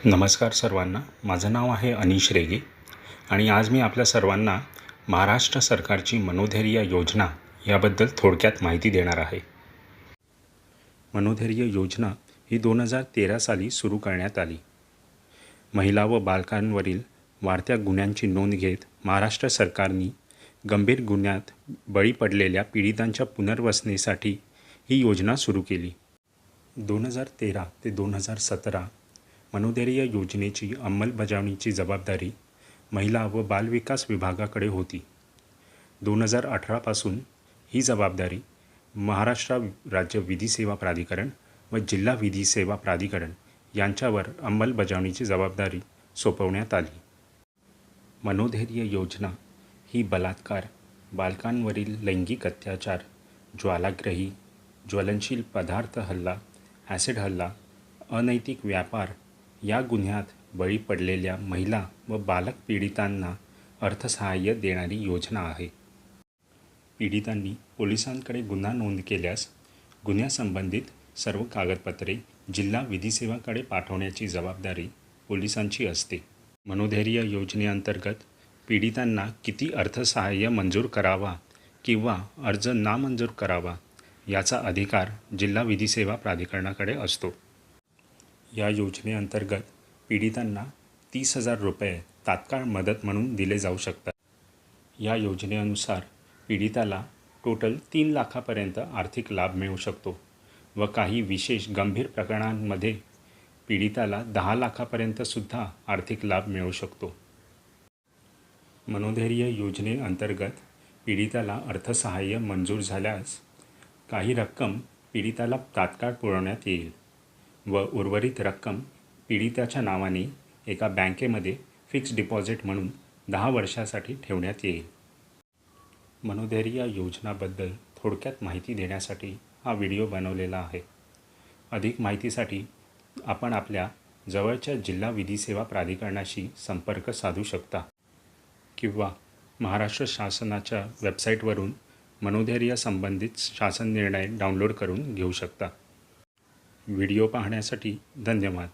नमस्कार सर्वांना. माझं नाव आहे अनिश रेगे आणि आज मी आपल्या सर्वांना महाराष्ट्र सरकारची मनोधैर्य योजना याबद्दल थोडक्यात माहिती देणार आहे. मनोधैर्य योजना ही 2013 साली सुरू करण्यात आली. महिला व बालकांवरील वाढत्या गुन्ह्यांची नोंद घेत महाराष्ट्र सरकारने गंभीर गुन्ह्यात बळी पडलेल्या पीडितांच्या पुनर्वसनेसाठी ही योजना सुरू केली. 2013 ते 2017 मनोधैर्य योजनेची अंमलबजावणीची जबाबदारी महिला व बालविकास विभागाकडे होती. 2018 पासून ही जबाबदारी महाराष्ट्र राज्य विधी सेवा प्राधिकरण व जिल्हा विधी सेवा प्राधिकरण यांच्यावर अंमलबजावणीची जबाबदारी सोपवण्यात आली. मनोधैर्य योजना ही बलात्कार, बालकांवरील लैंगिक अत्याचार, ज्वालाग्रही, ज्वलनशील पदार्थ हल्ला, ॲसिड हल्ला, अनैतिक व्यापार या गुन्ह्यात बळी पडलेल्या महिला व बालक पीडितांना अर्थसहाय्य देणारी योजना आहे. पीडितांनी पोलिसांकडे गुन्हा नोंद केल्यास गुन्ह्यासंबंधित सर्व कागदपत्रे जिल्हा विधी सेवाकडे पाठवण्याची जबाबदारी पोलिसांची असते. मनोधैर्य योजनेअंतर्गत पीडितांना किती अर्थसहाय्य मंजूर करावा किंवा अर्ज नामंजूर करावा याचा अधिकार जिल्हा विधी सेवा प्राधिकरणाकडे असतो. या योजनेअंतर्गत पीडितांना 30,000 रुपये तात्काळ मदत म्हणून दिले जाऊ शकतात. या योजनेनुसार पीडिताला टोटल 3 लाखापर्यंत आर्थिक लाभ मिळू शकतो व काही विशेष गंभीर प्रकरणांमध्ये पीडिताला 10 लाखापर्यंतसुद्धा आर्थिक लाभ मिळू शकतो. मनोधैर्य योजनेअंतर्गत पीडिताला अर्थसहाय्य मंजूर झाल्यास काही रक्कम पीडिताला तात्काळ पुरवण्यात येईल व उर्वरित रक्कम पीडिताच्या नावाने एका बँकेमध्ये फिक्स डिपॉझिट म्हणून 10 वर्षासाठी ठेवण्यात येईल. मनोधैर्य योजनाबद्दल थोडक्यात माहिती देण्यासाठी हा व्हिडिओ बनवलेला आहे. अधिक माहितीसाठी आपण आपल्या जवळच्या जिल्हा विधी सेवा प्राधिकरणाशी संपर्क साधू शकता किंवा महाराष्ट्र शासनाच्या वेबसाईटवरून मनोधैर्य संबंधित शासन निर्णय डाउनलोड करून घेऊ शकता. व्हिडिओ पाहण्यासाठी धन्यवाद.